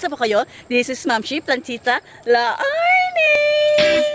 Kamusta po kayo? This is Ma'am Shi Plantita La Arnie!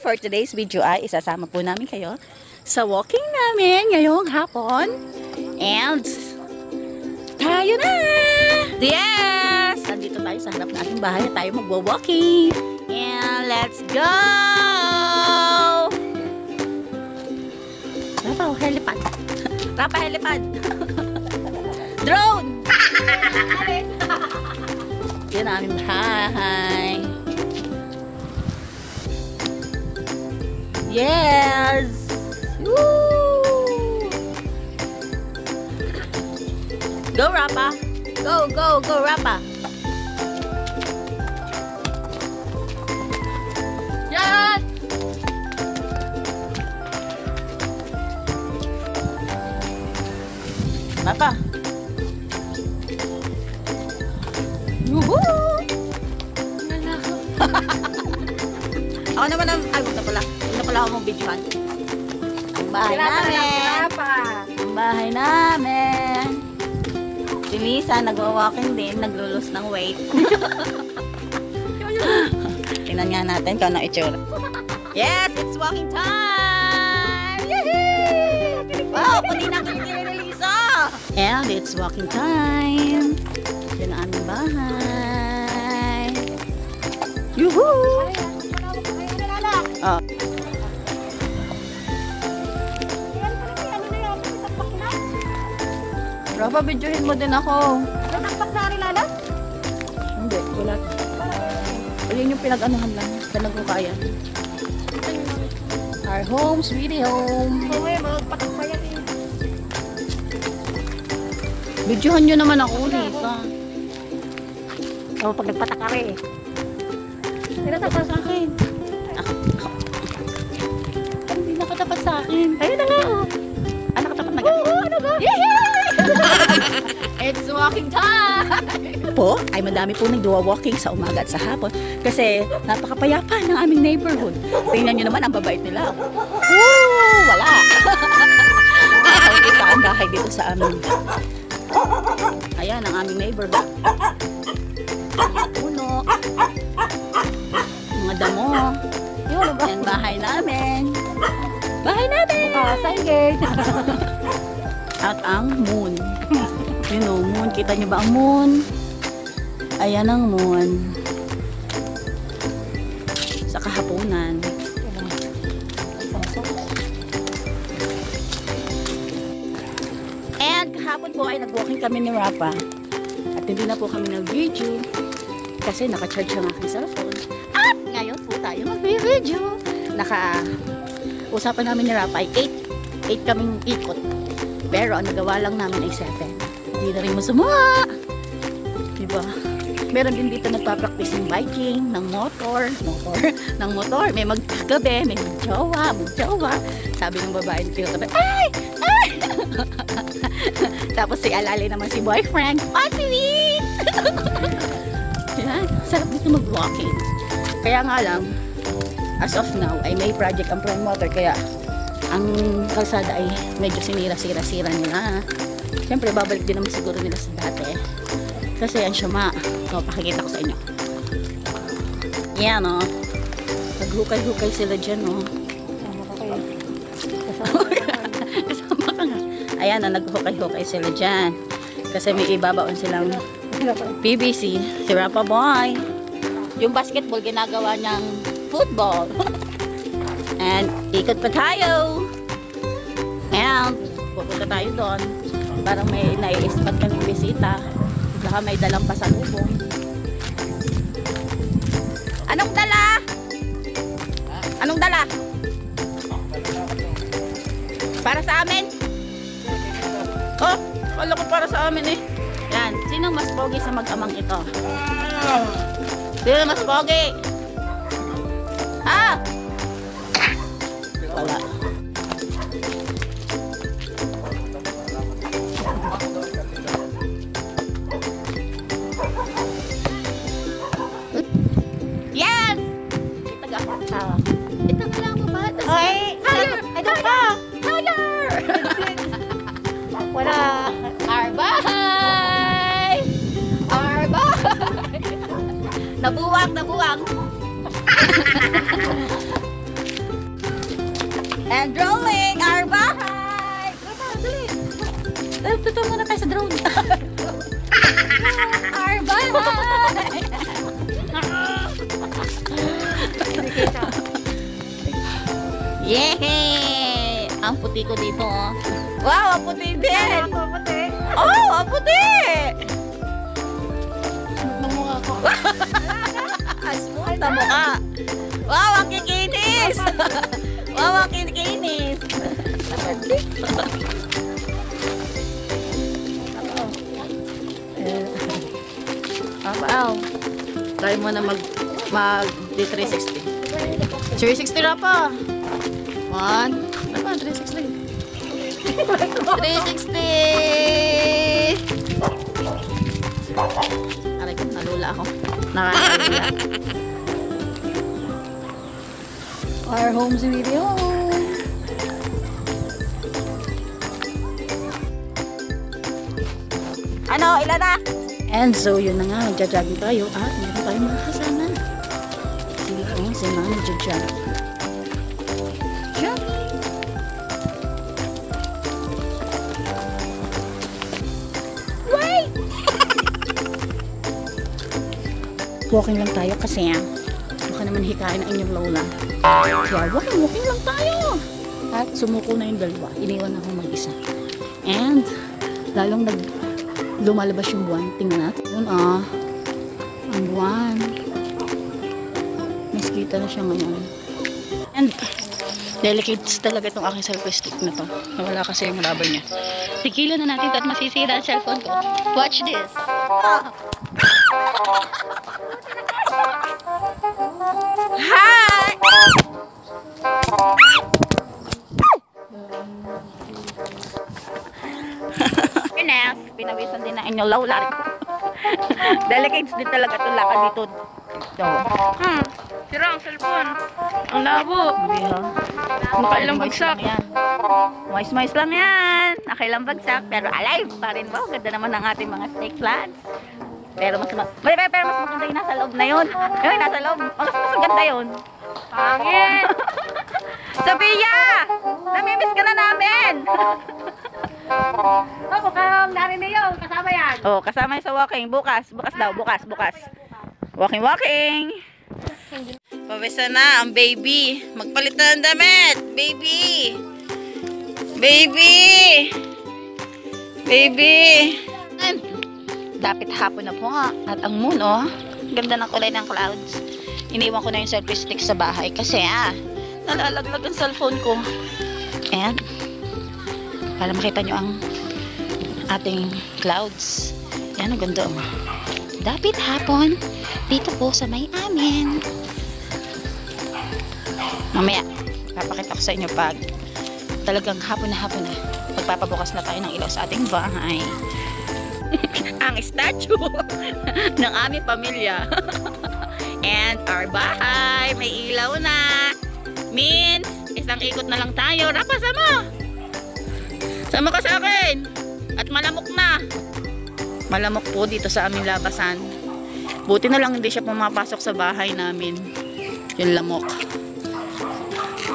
For today's video ay isasama po namin kayo sa walking namin ngayong hapon. And tayo na! Yes! Nandito tayo sa harap ng ating bahay. Tayo magwa-walking. And let's go! Rapa, helipad. Rapa, helipad. Drone! Yan ang aming bahay. Yes! Woo! Go, Rapa! Go, go, go, Rapa! Yan! Rapa! Woohoo! Ako naman ang... Ay, huwag na pala. Huwag na pala ako mong videohan. Ang bahay namin. Ang bahay namin. Si Lisa, nagwa-walking din. Naglulus ng weight. Tingnan nga natin kung anong itsura. Yes! It's walking time! Yehey! Wow! Pati na kinikili ni Lisa! And it's walking time. Yan ang aming bahay. Yuhuu! Oh. Rafa, videohin mo din ako. Natakpak na rin lala? Hindi, wala. Ayun yung pinag-anuhan lang. Pinag-ukayan. Our home, sweetie home. Oo, magpatak pa yan eh. Videohan nyo naman ako, Lisa. Oo, pag nagpatak ka rin eh. Tinatapat sa akin. Hindi nakatapat sa akin. Ayun na nga oh. Ah, nakatapat na gano'n? Oo, ano ba? Yehey! It's walking time! Po, ay madami po nagduwa-walking sa umaga at sa hapon kasi napakapayapa ng aming neighborhood. Tingnan nyo naman ang babait nila. Woo! Wala! Nakakita ang bahay dito sa amin. Ayan ang aming neighborhood. Puno. Mga damo. Yan bahay namin. Bahay namin! Bukasan gate. At ang moon. You know, moon. Kita nyo ba ang moon? Ayan ang moon. Sa kahaponan. And kahapon po ay nag-walking kami ni Rapa. At hindi na po kami nag-video. Kasi naka-charge ang aking cellphone. At ngayon po tayo mag-video. Usapan namin ni Rapa ay 8 kaming ikot. Pero ang nagawa lang namin ay 7. Hindi na rin masama. Diba? Meron din dito nagpa-practice ng biking, ng motor. May magkagabi, may magjowa. Sabi ng babae ng pinagabi, ay! Ay! Tapos si Alali naman si boyfriend. Oh, sweet! Yan. Sarap dito mag-walking. Kaya nga lang, as of now, ay may project ang promoter. Kaya ang kalsada ay medyo sinira-sira nila. Siyempre, babalik din naman siguro nila sa dati. Kasi yan siya pakikita ko sa inyo. Yan o. Naghukay-hukay sila dyan o. Kasama ka nga. Ayan o, naghukay-hukay sila dyan. Kasi may ibabaon silang PVC. Si Rapa Boy. Yung basketball, ginagawa niyang football. And ikot pa tayo. And pupunta tayo doon. Parang may nai-spot kaming bisita. Baka may dalang pasalubong. Anong dala? Anong dala? Para sa amin? Oh, wala ko para sa amin eh. Yan, sinong mas pogi sa mag-amang ito? Sino mas pogi? Ah! Wala. Yes! Ito ka lang mo ba? Ay, Color! ito pa. Color! Wala. Arbay! Arbay! Nabuwang, nabuwang. And drawing, arbay! Dali. Tuto muna tayo sa drone. Arbay! Yehey! Ang puti ko dito, oh. Wow, ang puti din! Ako, puti. Oh, ang puti! Namukha ko. Smooth na mukha. Wow, ang kikinis! Wow, ang kikinis! Wow. Try mo na mag 360. 360 na pa. 1. Ano ba? 360. 360! Aray ko, nalula ako. Nakakalula. Our home sweet home. Ano? Ilan na? And so, yun na nga. Magja-jogging tayo. At meron tayong mga kasama. Dito, si Mama nagja-jog. Jogging! Wait! Walking lang tayo kasi baka naman hikain ang inyong lola. Kaya walking lang tayo. At sumuko na yung dalawa. Iniwan ako mag-isa. And lalong lumalabas yung buwan. Tingnan natin. Yun ang buwan. Mas kita na siya ngayon. And delicate talaga itong aking selfie stick na to. Nawala kasi yung rubber niya. Tigilan na natin at masisira ang cellphone ko. Watch this. Hi! Ines, pinawisan din na inyong lola. Delicates din talaga itong lakad dito. Sira ang cellphone. Ang labo. Nakailang bagsak. Mais lang yan. Nakailang bagsak. Pero alive pa rin. Wow, ganda naman ng ating mga snake plants. Pero mas maganda yung nasa loob na yun. Ay, nasa loob. Mas maganda yun. Pangit. Sophia! Namimiss ka na namin! Oh, mukhang narinig yun. Kasama yan. Oh, kasama yung sa walking. Bukas daw. Bukas. Walking. Pabisa na ang baby. Magpalit na ng damit. Baby. Dapit hapon na po nga. At ang moon, oh. Ganda ng kulay ng clouds. Iniwan ko na yung selfie stick sa bahay kasi nalalaglag ang cellphone ko. And para makita nyo ang ating clouds. Yan, ang ganda, oh. Dapit hapon dito po sa may amin. Mamaya papakita ko sa inyo pag talagang hapon na pagpapabukas na tayo ng ilaw sa ating bahay. Ang statue ng aming pamilya. And our bahay may ilaw na. Means isang ikot na lang tayo. Rapa, sama ka sa akin. At malamok na. Malamok po dito sa aming labasan. Buti na lang hindi siya pumapasok sa bahay namin. Yung lamok.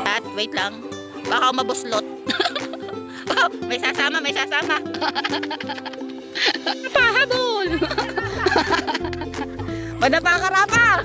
At wait lang. Baka mabuslot. Oh, may sasama. Pahabol. Madapa ka, Rapa.